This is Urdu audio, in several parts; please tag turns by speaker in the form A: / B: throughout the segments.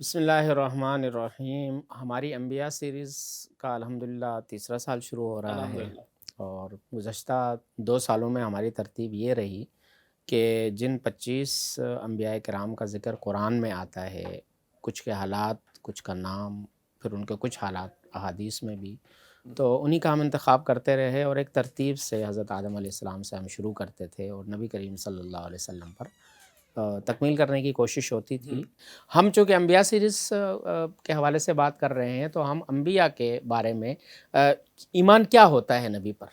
A: بسم اللہ الرحمن الرحیم۔ ہماری انبیاء سیریز کا الحمدللہ تیسرا سال شروع ہو رہا ہے،
B: الحمدللہ
A: اور گزشتہ 2 سالوں میں ہماری ترتیب یہ رہی کہ جن 25 انبیاء کرام کا ذکر قرآن میں آتا ہے، کچھ کے حالات، کچھ کا نام، پھر ان کے کچھ حالات احادیث میں بھی، تو انہی کا ہم انتخاب کرتے رہے، اور ایک ترتیب سے حضرت آدم علیہ السلام سے ہم شروع کرتے تھے اور نبی کریم صلی اللہ علیہ وسلم پر تکمیل کرنے کی کوشش ہوتی تھی۔ ہم چونکہ انبیاء سیریز کے حوالے سے بات کر رہے ہیں، تو ہم انبیاء کے بارے میں ایمان کیا ہوتا ہے نبی پر،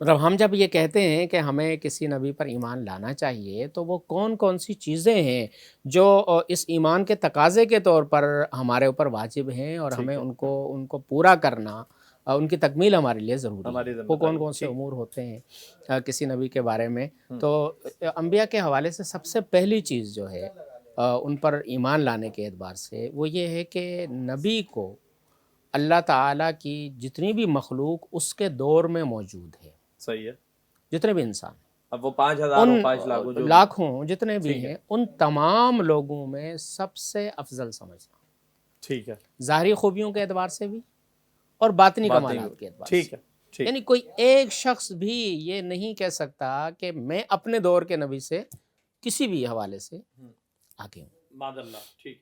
A: مطلب ہم جب یہ کہتے ہیں کہ ہمیں کسی نبی پر ایمان لانا چاہیے، تو وہ کون کون سی چیزیں ہیں جو اس ایمان کے تقاضے کے طور پر ہمارے اوپر واجب ہیں، اور ہمیں
B: ٹھیک ہے،
A: ان کو پورا کرنا، ان کی تکمیل ہمارے لیے ضروری ہے،
B: ہماری ذمہ
A: وہ کون
B: داری
A: کون سے
B: ٹھیک۔
A: امور ہوتے ہیں کسی نبی کے بارے میں۔
B: ہم،
A: تو انبیاء کے حوالے سے سب سے پہلی چیز جو ہے ان پر ایمان لانے کے اعتبار سے، وہ یہ ہے کہ نبی کو اللہ تعالیٰ کی جتنی بھی مخلوق اس کے دور میں موجود ہے،
B: صحیح ہے۔
A: جتنے بھی انسان،
B: اب وہ 5,000
A: ان
B: ہو 5 لاکھ ہو جو بھی،
A: لاکھوں جتنے بھی
B: ٹھیک ہے
A: ہیں، ان تمام لوگوں میں سب سے افضل سمجھنا،
B: ٹھیک ہے،
A: ظاہری خوبیوں کے اعتبار سے بھی اور باطنی
B: باتیں ہی
A: کمالات
B: ہوتی،
A: کے اعتبار سے۔
B: ٹھیک ہے ٹھیک،
A: یعنی کوئی ایک شخص بھی یہ نہیں کہہ سکتا کہ میں اپنے دور کے نبی سے کسی بھی حوالے سے آگے ہوں۔
B: معاذ اللہ، ٹھیک،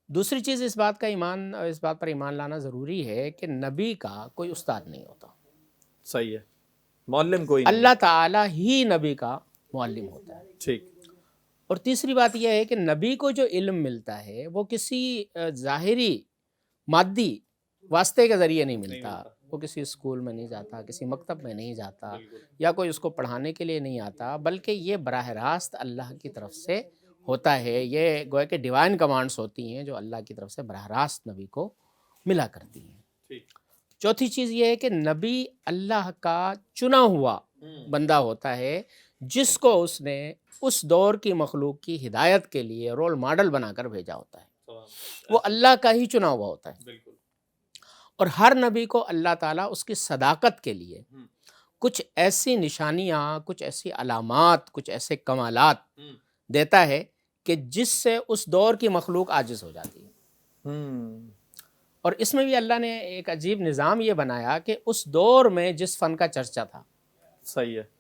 A: دوسری چیز اس بات پر ایمان لانا ضروری ہے کہ نبی کا کوئی استاد نہیں ہوتا،
B: صحیح ہے، معلم کوئی نہیں ہے،
A: اللہ تعالیٰ ہی نبی کا معلم ہوتا ہے۔
B: ٹھیک،
A: اور تیسری بات یہ ہے کہ نبی کو جو علم ملتا ہے وہ کسی ظاہری مادی واسطے کے ذریعے نہیں ملتا، وہ کسی اسکول میں نہیں جاتا، کسی مکتب میں نہیں جاتا،
B: بالکل،
A: یا کوئی اس کو پڑھانے کے لیے نہیں آتا، بلکہ یہ براہ راست اللہ کی طرف سے ہوتا ہے۔ یہ گویا کہ ڈیوائن کمانڈز ہوتی ہیں جو اللہ کی طرف سے براہ راست نبی کو ملا کرتی ہیں۔
B: ٹھیک،
A: چوتھی چیز یہ ہے کہ نبی اللہ کا چنا ہوا بندہ ہوتا ہے، جس کو اس نے اس دور کی مخلوق کی ہدایت کے لیے رول ماڈل بنا کر بھیجا ہوتا ہے، وہ اللہ کا ہی چنا ہوا ہوتا ہے۔
B: بالکل،
A: اور ہر نبی کو اللہ تعالیٰ اس کی صداقت کے لیے کچھ ایسی نشانیاں، کچھ ایسی علامات، کچھ ایسے کمالات دیتا ہے کہ جس سے اس دور کی مخلوق عاجز ہو جاتی ہے۔ اور اس میں بھی اللہ نے ایک عجیب نظام یہ بنایا کہ اس دور میں جس فن کا چرچا تھا،
B: صحیح ہے،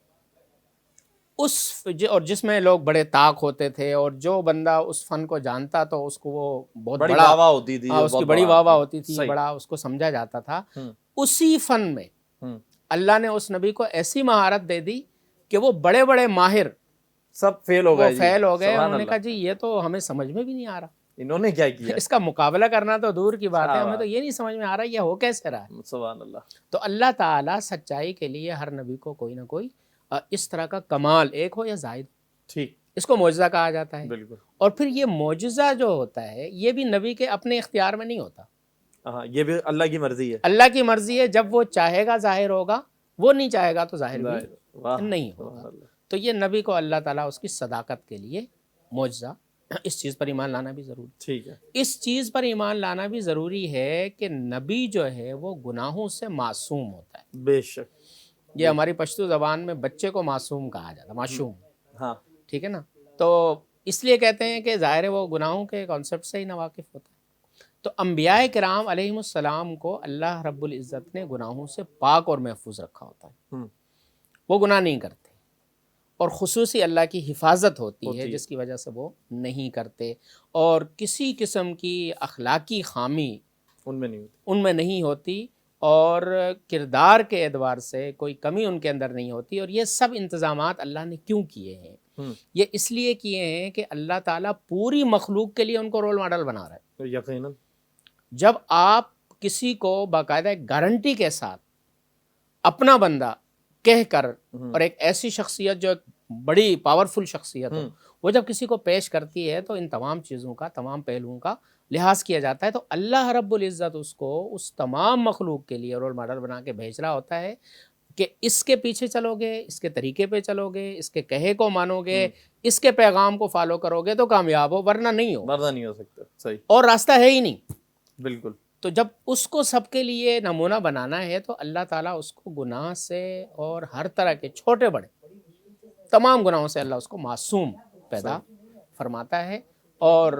A: اور جس میں لوگ بڑے طاق ہوتے تھے، اور جو بندہ اس فن کو جانتا تو اس کو وہ بہت
B: بڑی
A: بڑا،
B: واہ واہ ہوتی تھی،
A: اس کی
B: بہت
A: بڑی
B: بڑا
A: واہ واہ
B: آدمی،
A: ہوتی تھی،
B: صحیح،
A: بڑا اس کو سمجھا جاتا تھا۔
B: ہم،
A: اسی فن میں
B: ہم،
A: اللہ نے اس نبی کو ایسی مہارت دے دی کہ وہ بڑے بڑے ماہر
B: سب فیل ہو
A: وہ
B: گئے جی،
A: فیل ہو گئے۔
B: سبحان
A: انہوں نے کہا
B: اللہ،
A: جی یہ تو ہمیں سمجھ میں بھی نہیں آ رہا،
B: انہوں نے کیا کیا،
A: اس کا مقابلہ کرنا تو دور کی بات ہے،
B: کیا
A: ہمیں تو
B: بات،
A: یہ نہیں سمجھ میں آ رہا یہ ہو کیسے رہا ہے۔
B: سبحان اللہ،
A: تو اللہ تعالیٰ سچائی کے لیے ہر نبی کو کوئی نہ کوئی اس طرح کا کمال، ایک ہو یا زائد،
B: ٹھیک،
A: اس کو معجزہ کہا جاتا ہے۔
B: بالکل،
A: اور پھر یہ معجزہ جو ہوتا ہے یہ بھی نبی کے اپنے اختیار میں نہیں ہوتا،
B: ہاں، یہ بھی اللہ کی مرضی ہے،
A: اللہ کی مرضی ہے، جب وہ چاہے گا ظاہر ہوگا، وہ نہیں چاہے گا تو ظاہر بھی
B: واہ،
A: نہیں
B: سبحان
A: ہوگا۔
B: اللہ،
A: تو یہ نبی کو اللہ تعالیٰ اس کی صداقت کے لیے معجزہ، اس چیز پر ایمان لانا بھی ضروری ہے۔
B: ٹھیک ہے،
A: اس چیز پر ایمان لانا بھی ضروری ہے کہ نبی جو ہے وہ گناہوں سے معصوم ہوتا ہے۔
B: بے شک،
A: یہ ہماری پشتو زبان میں بچے کو معصوم کہا جاتا ہے، معصوم،
B: ہاں،
A: ٹھیک ہے نا؟ تو اس لیے کہتے ہیں کہ ظاہر ہے وہ گناہوں کے کانسیپٹ سے ہی ناواقف ہوتا ہے۔ تو انبیاء کرام علیہم السلام کو اللہ رب العزت نے گناہوں سے پاک اور محفوظ رکھا ہوتا ہے،
B: ہم،
A: وہ گناہ نہیں کرتے، اور خصوصی اللہ کی حفاظت ہوتی ہے جس کی وجہ سے وہ نہیں کرتے، اور کسی قسم کی اخلاقی خامی
B: ان میں نہیں ہوتی،
A: ان میں نہیں ہوتی، اور کردار کے اعتبار سے کوئی کمی ان کے اندر نہیں ہوتی۔ اور یہ سب انتظامات اللہ نے کیوں کیے ہیں؟ یہ اس لیے کیے ہیں کہ اللہ تعالیٰ پوری مخلوق کے لیے ان کو رول ماڈل بنا رہا ہے۔
B: یقیناً،
A: جب آپ کسی کو باقاعدہ ایک گارنٹی کے ساتھ اپنا بندہ کہہ کر، اور ایک ایسی شخصیت جو ایک بڑی پاورفل شخصیت ہو، وہ جب کسی کو پیش کرتی ہے تو ان تمام چیزوں کا، تمام پہلوؤں کا لحاظ کیا جاتا ہے۔ تو اللہ رب العزت اس کو اس تمام مخلوق کے لیے رول ماڈل بنا کے بھیج رہا ہوتا ہے کہ اس کے پیچھے چلو گے، اس کے طریقے پہ چلو گے، اس کے کہے کو مانو گے، اس کے پیغام کو فالو کرو گے تو کامیاب ہو، ورنہ نہیں ہو،
B: مرنا نہیں ہو سکتا، صحیح،
A: اور راستہ ہے ہی نہیں۔
B: بالکل،
A: تو جب اس کو سب کے لیے نمونہ بنانا ہے تو اللہ تعالیٰ اس کو گناہ سے اور ہر طرح کے چھوٹے بڑے تمام گناہوں سے اللہ اس کو معصوم پیدا فرماتا ہے۔ اور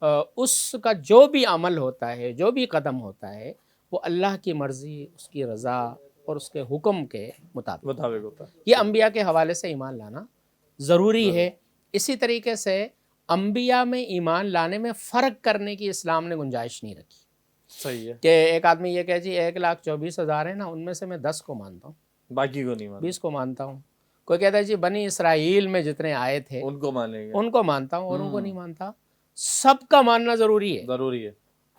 A: اس کا جو بھی عمل ہوتا ہے، جو بھی قدم ہوتا ہے، وہ اللہ کی مرضی، اس کی رضا اور اس کے حکم کے مطابق
B: مطابق ہوتا ہے.
A: یہ انبیاء کے حوالے سے ایمان لانا ضروری ہے. اسی طریقے سے انبیاء میں ایمان لانے میں فرق کرنے کی اسلام نے گنجائش نہیں رکھی
B: صحیح ہے.
A: کہ ایک آدمی یہ کہ جی 1,24,000 ہے نا، ان میں سے میں 10 کو مانتا ہوں،
B: باقی کو نہیں مانتے.
A: 20 کو مانتا ہوں. کوئی کہتا ہے جی بنی اسرائیل میں جتنے آئے تھے
B: ان کو مانیں گے.
A: ان کو مانتا ہوں، اوروں کو نہیں مانتا. سب کا ماننا ضروری ہے.
B: ضروری ہے.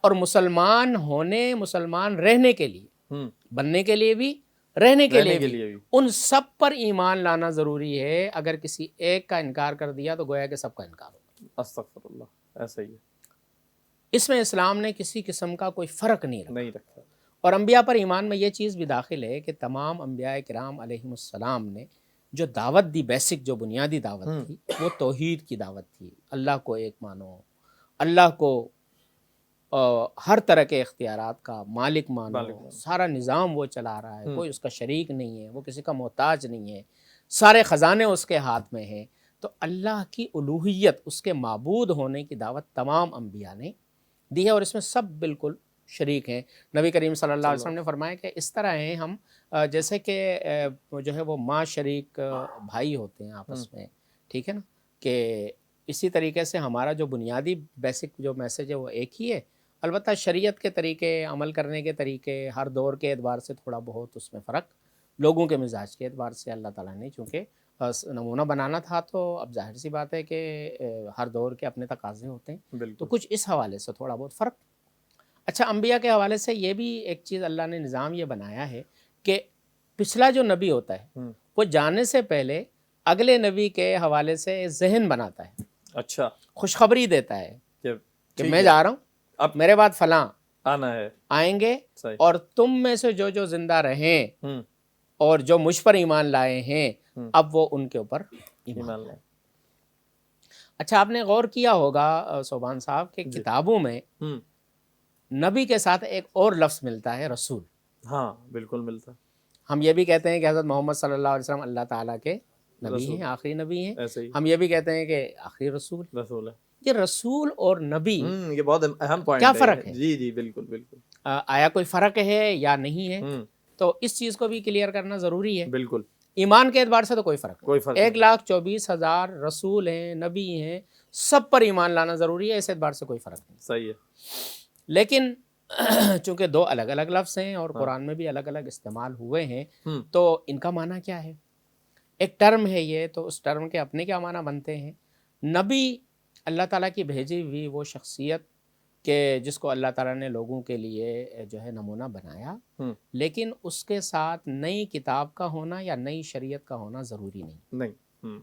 A: اور مسلمان ہونے، مسلمان رہنے کے لیے،
B: ہوں.
A: بننے کے لیے بھی، رہنے کے لیے
B: کے
A: بھی،
B: لیے بھی.
A: ان سب پر ایمان لانا ضروری ہے. اگر کسی ایک کا انکار کر دیا تو گویا کہ سب کا انکار ہوگا.
B: استغفر اللہ. ایسا ہی ہے.
A: اس میں اسلام نے کسی قسم کا کوئی فرق نہیں رکھا.
B: نہیں رکھا.
A: اور انبیاء پر ایمان میں یہ چیز بھی داخل ہے کہ تمام انبیاء کرام علیہم السلام نے جو دعوت دی، بیسک جو بنیادی دعوت تھی، وہ توحید کی دعوت تھی. اللہ کو ایک مانو، اللہ کو ہر طرح کے اختیارات کا مالک مانو. سارا نظام وہ چلا رہا ہے، کوئی اس کا شریک نہیں ہے، وہ کسی کا محتاج نہیں ہے، سارے خزانے اس کے ہاتھ میں ہیں. تو اللہ کی الوہیت، اس کے معبود ہونے کی دعوت تمام انبیاء نے دی ہے، اور اس میں سب بالکل شریک ہیں. نبی کریم صلی اللہ علیہ وسلم نے فرمایا کہ اس طرح ہیں ہم جیسے کہ جو ہے وہ ماں شریک بھائی ہوتے ہیں آپس میں، ٹھیک ہے نا. کہ اسی طریقے سے ہمارا جو بنیادی بیسک جو میسج ہے وہ ایک ہی ہے. البتہ شریعت کے طریقے، عمل کرنے کے طریقے، ہر دور کے اعتبار سے تھوڑا بہت اس میں فرق، لوگوں کے مزاج کے اعتبار سے اللہ تعالیٰ نے چونکہ نمونہ بنانا تھا، تو اب ظاہر سی بات ہے کہ ہر دور کے اپنے تقاضے ہوتے ہیں، تو کچھ اس حوالے سے تھوڑا بہت فرق. اچھا، انبیاء کے حوالے سے یہ بھی ایک چیز اللہ نے نظام یہ بنایا ہے کہ پچھلا جو نبی ہوتا ہے وہ جانے سے پہلے اگلے نبی کے حوالے سے ذہن بناتا ہے.
B: اچھا.
A: خوشخبری دیتا ہے کہ میں جا رہا ہوں،
B: اب
A: میرے بعد فلاں
B: آنا ہے،
A: آئیں گے، اور تم میں سے جو زندہ رہیں اور جو مجھ پر ایمان لائے ہیں، اب وہ ان کے اوپر ایمان لائے. اچھا، آپ نے غور کیا ہوگا صوبان صاحب کہ کتابوں میں نبی کے ساتھ ایک اور لفظ ملتا ہے، رسول.
B: ہاں بالکل ملتا.
A: ہم یہ بھی کہتے ہیں کہ حضرت محمد صلی اللہ علیہ وسلم اللہ تعالیٰ کے نبی ہیں، آخری نبی ہیں. ہم یہ بھی کہتے ہیں کہ آخری رسول
B: ہے.
A: یہ رسول اور نبی
B: یہ بہت اہم پوائنٹ
A: کیا فرق ہے؟
B: جی جی بالکل بالکل.
A: آیا کوئی فرق ہے یا نہیں ہے؟ تو اس چیز کو بھی کلیئر کرنا ضروری ہے.
B: بالکل.
A: ایمان کے اعتبار سے تو کوئی فرق
B: نہیں.
A: 1,24,000 رسول ہیں، نبی ہیں، سب پر ایمان لانا ضروری ہے، اس اعتبار سے کوئی فرق نہیں.
B: صحیح ہے.
A: لیکن چونکہ دو الگ الگ لفظ ہیں اور قرآن میں بھی الگ الگ استعمال ہوئے ہیں، تو ان کا معنی کیا ہے؟ ایک ٹرم ہے یہ، تو اس ٹرم کے اپنے کیا معنی بنتے ہیں؟ نبی اللہ تعالیٰ کی بھیجی ہوئی وہ شخصیت کہ جس کو اللہ تعالیٰ نے لوگوں کے لیے جو ہے نمونہ بنایا، لیکن اس کے ساتھ نئی کتاب کا ہونا یا نئی شریعت کا ہونا ضروری نہیں.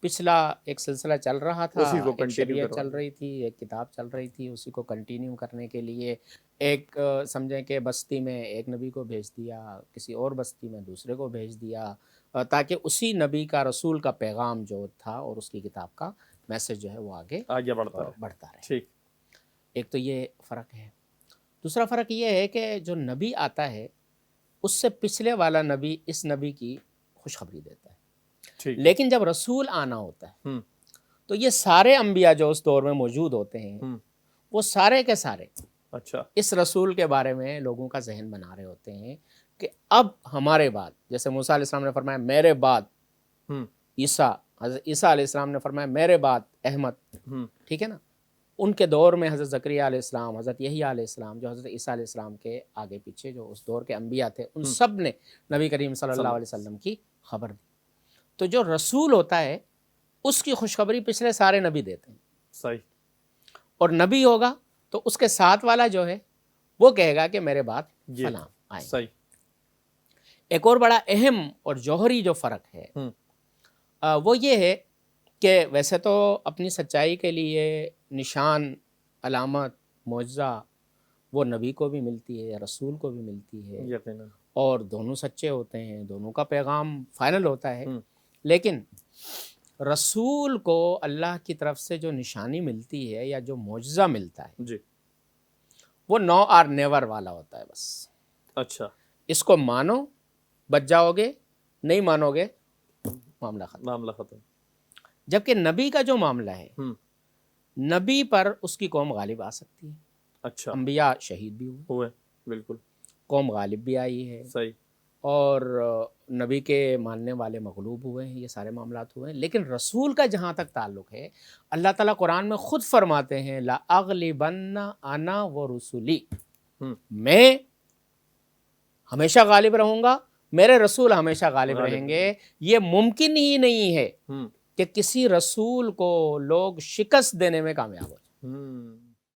A: پچھلا ایک سلسلہ چل رہا تھا، ایک شریعت چل رہی تھی، ایک کتاب چل رہی تھی، اسی کو کنٹینیو کرنے کے لیے ایک سمجھیں کہ بستی میں ایک نبی کو بھیج دیا، کسی اور بستی میں دوسرے کو بھیج دیا، تاکہ اسی نبی کا، رسول کا پیغام جو تھا اور اس کی کتاب کا میسج جو ہے وہ آگے بڑھتا رہے.
B: ٹھیک.
A: ایک تو یہ فرق ہے. دوسرا فرق یہ ہے کہ جو نبی آتا ہے اس سے پچھلے والا نبی اس نبی کی خوشخبری دیتا ہے. لیکن جب رسول آنا ہوتا ہے تو یہ سارے انبیاء جو اس دور میں موجود ہوتے ہیں وہ سارے کے سارے اس رسول کے بارے میں لوگوں کا ذہن بنا رہے ہوتے ہیں کہ اب ہمارے بعد، جیسے موسیٰ علیہ السلام نے فرمایا میرے بعد عیسیٰ، حضرت عیسیٰ علیہ السلام نے فرمایا میرے بعد احمد، ٹھیک ہے نا. ان کے دور میں حضرت زکریا علیہ السلام، حضرت یحییٰ علیہ السلام، جو حضرت عیسیٰ علیہ السلام کے آگے پیچھے جو اس دور کے انبیاء تھے، ان سب نے نبی کریم صلی اللہ علیہ وسلم کی خبر دی. تو جو رسول ہوتا ہے اس کی خوشخبری پچھلے سارے نبی دیتے ہیں.
B: صحیح.
A: اور نبی ہوگا تو اس کے ساتھ والا جو ہے وہ کہے گا کہ میرے بعد فلاں آئے.
B: صحیح.
A: ایک اور بڑا اہم اور جوہری جو فرق ہے وہ یہ ہے کہ ویسے تو اپنی سچائی کے لیے نشان، علامت، معجزہ وہ نبی کو بھی ملتی ہے، رسول کو بھی ملتی ہے،
B: یقیناً، اور
A: دونوں سچے ہوتے ہیں، دونوں کا پیغام فائنل ہوتا ہے. لیکن رسول کو اللہ کی طرف سے جو نشانی ملتی ہے یا جو معجزہ ملتا ہے
B: جی،
A: وہ نو اور نیور والا ہوتا ہے بس.
B: اچھا،
A: اس کو مانو بچ جاؤ گے، نہیں مانو گے معاملہ ختم.
B: معاملہ ختم.
A: جبکہ نبی کا جو معاملہ ہے نبی پر اس کی قوم غالب آ سکتی ہے.
B: اچھا
A: انبیاء شہید بھی ہوئے،
B: ہوئے بالکل
A: قوم غالب بھی آئی ہے،
B: صحیح.
A: اور نبی کے ماننے والے مغلوب ہوئے ہیں. یہ سارے معاملات ہوئے ہیں. لیکن رسول کا جہاں تک تعلق ہے، اللہ تعالیٰ قرآن میں خود فرماتے ہیں لَأَغْلِبَنَّ أَنَا وَرُسُلِي،
B: ہم،
A: میں ہمیشہ غالب رہوں گا، میرے رسول ہمیشہ غالب
B: غالب
A: رہیں گے. یہ ممکن ہی نہیں ہے
B: ہم،
A: کہ کسی رسول کو لوگ شکست دینے میں کامیاب ہو.
B: ہم.